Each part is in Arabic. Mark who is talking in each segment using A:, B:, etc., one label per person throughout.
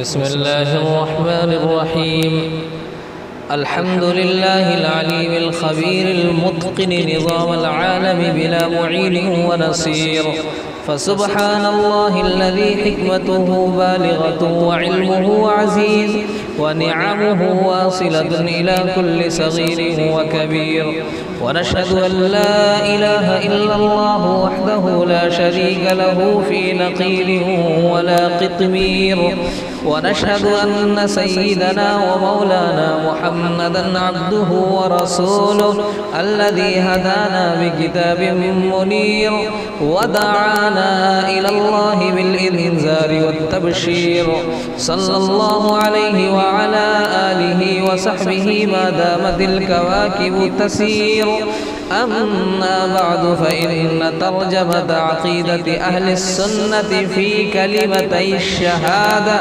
A: بسم الله الرحمن الرحيم. الحمد لله العليم الخبير المتقن نظام العالم بلا معين ونصير، فسبحان الله الذي حكمته بالغة وعلمه عزيز ونعمه واصلة إلى كل صغير وكبير. ونشهد أن لا إله إلا الله وحده لا شريك له في نقيل ولا قطمير. ونشهد أن سيدنا ومولانا محمدا عبده ورسوله الذي هدانا بكتاب منير ودعانا إلى الله بالإنذار والتبشير، صلى الله عليه وعلى آله وصحبه ما دامت الكواكب تسير. أما بعد، فإن ترجمة عقيدة أهل السنة في كلمتي الشهادة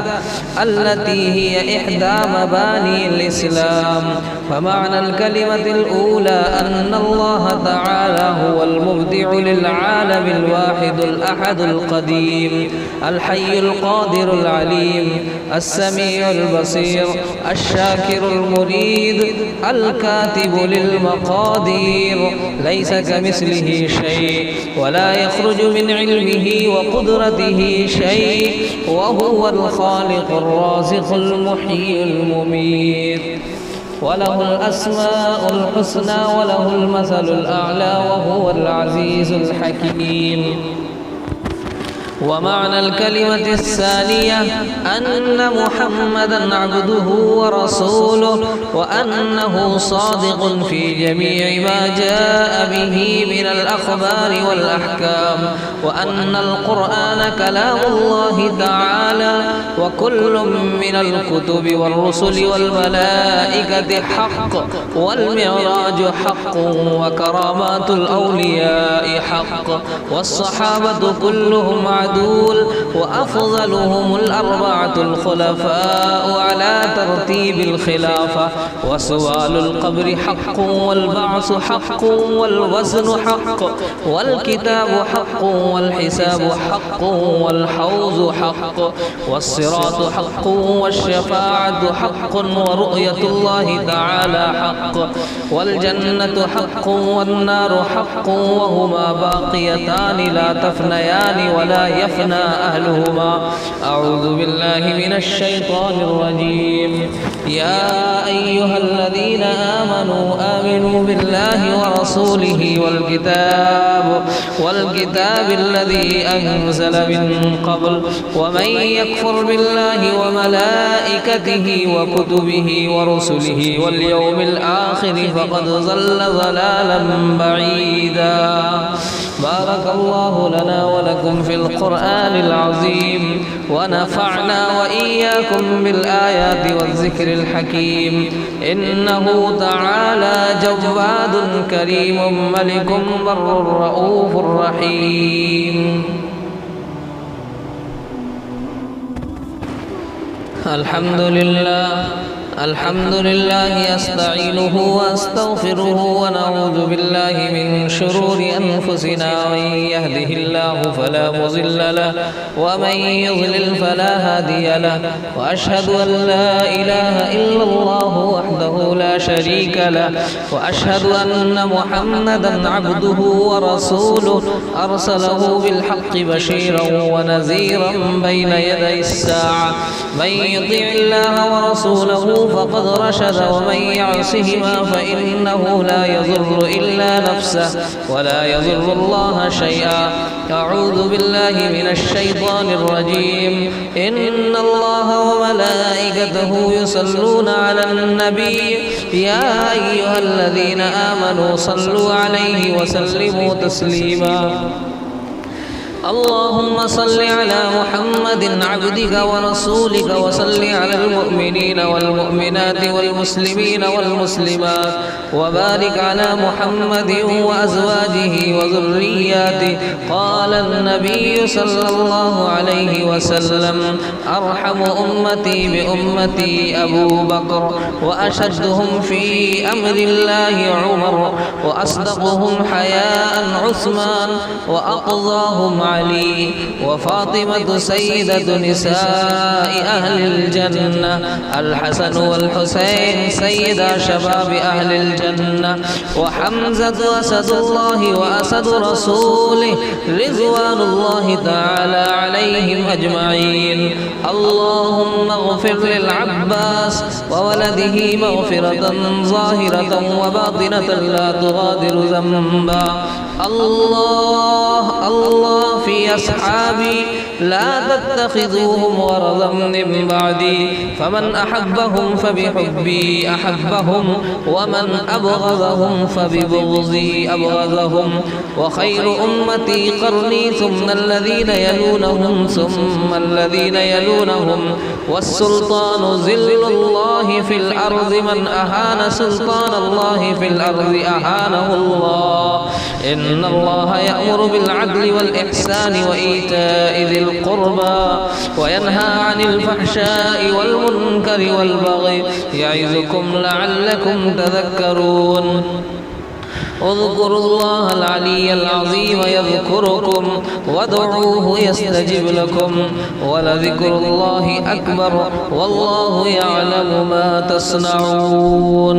A: التي هي إحدى مباني الإسلام. فمعنى الكلمة الأولى أن الله تعالى هو المبدع للعالم الواحد الأحد القديم الحي القادر العليم السميع البصير الشاكر المريد الكاتب للمقادير، ليس كمثله شيء ولا يخرج من علمه وقدرته شيء، وهو الخالق الرازق المحيي المميت، وله الأسماء الحسنى وله المثل الأعلى وهو العزيز الحكيم. ومعنى الكلمة الثانية أن محمدًا عبده ورسوله، وأنه صادق في جميع ما جاء به من الأخبار والأحكام، وأن القرآن كلام الله تعالى، وكل من الكتب والرسل والملائكة حق، والمعراج حق، وكرامات الأولياء حق، والصحابة كلهم عدول، وأفضلهم الأربعة الخلفاء على ترتيب الخلافة، وسؤال القبر حق، والبعث حق، والوزن حق، والكتاب حق، والحساب حق، والحوض حق، والصراط حق، والشفاعة حق، ورؤية الله تعالى حق، والجنة حق، والنار حق، وهما باقيتان لا تفنيان ولا يفنى أهلهما. أعوذ بالله من الشيطان الرجيم. يا أيها الذين آمنوا بالله ورسوله والكتاب الذي أنزل من قبل، ومن يكفر بالله وملائكته وكتبه ورسله واليوم الآخر فقد ضل ضلالا بعيدا. بارك الله لنا ولكم في القرآن العظيم، ونفعنا وإياكم بالآيات والذكر الحكيم. إنه تعالى جواد كريم ملك بر رؤوف رحيم. الحمد لله أستعينه وأستغفره، ونعوذ بالله من شرور أنفسنا. من يهده الله فلا مضل له، ومن يضلل فلا هادي له، وأشهد أن لا إله إلا الله وحده لا شريك له، وأشهد أن محمدًا عبده ورسوله أرسله بالحق بشيرا ونذيرا بين يدي الساعة. من يطع الله ورسوله فقد رشد، ومن يعصهما فإنه لا يضر إلا نفسه ولا يضر الله شيئا. أعوذ بالله من الشيطان الرجيم. إن الله وملائكته يصلون على النبي، يا أيها الذين آمنوا صلوا عليه وسلموا تسليما. اللهم صل على محمد عبدك ورسولك، وصل على المؤمنين والمؤمنات والمسلمين والمسلمات، وبارك على محمد وأزواجه وذرياته. قال النبي صلى الله عليه وسلم: أرحم أمتي بأمتي أبو بكر، وأشدهم في أمر الله عمر، وأصدقهم حياء عثمان، وأقضاهم علي وفاطمة سيدة نساء أهل الجنة، الحسن والحسين سيدا شباب أهل الجنة، وحمزة أسد الله وأسد رسوله رضوان الله تعالى عليهم أجمعين. اللهم اغفر للعباس وولده مغفرة ظاهرة وباطنة لا تغادر ذنبا. الله في أصحابي لا تتخذوهم غرضا من بعدي، فمن أحبهم فبحبي أحبهم، ومن أبغضهم فببغضي أبغضهم. وخير أمتي قرني ثم الذين يلونهم ثم الذين يلونهم، والسلطان ذل الله في الأرض، من أهان سلطان الله في الأرض أهانه الله. إن الله يأمر بالعدل والإحسان وإيتاء ذي القربى وينهى عن الفحشاء والمنكر والبغي يعظكم لعلكم تذكرون. اذكروا الله العلي العظيم يذكركم وادعوه يستجب لكم، ولذكر الله أكبر والله يعلم ما تصنعون.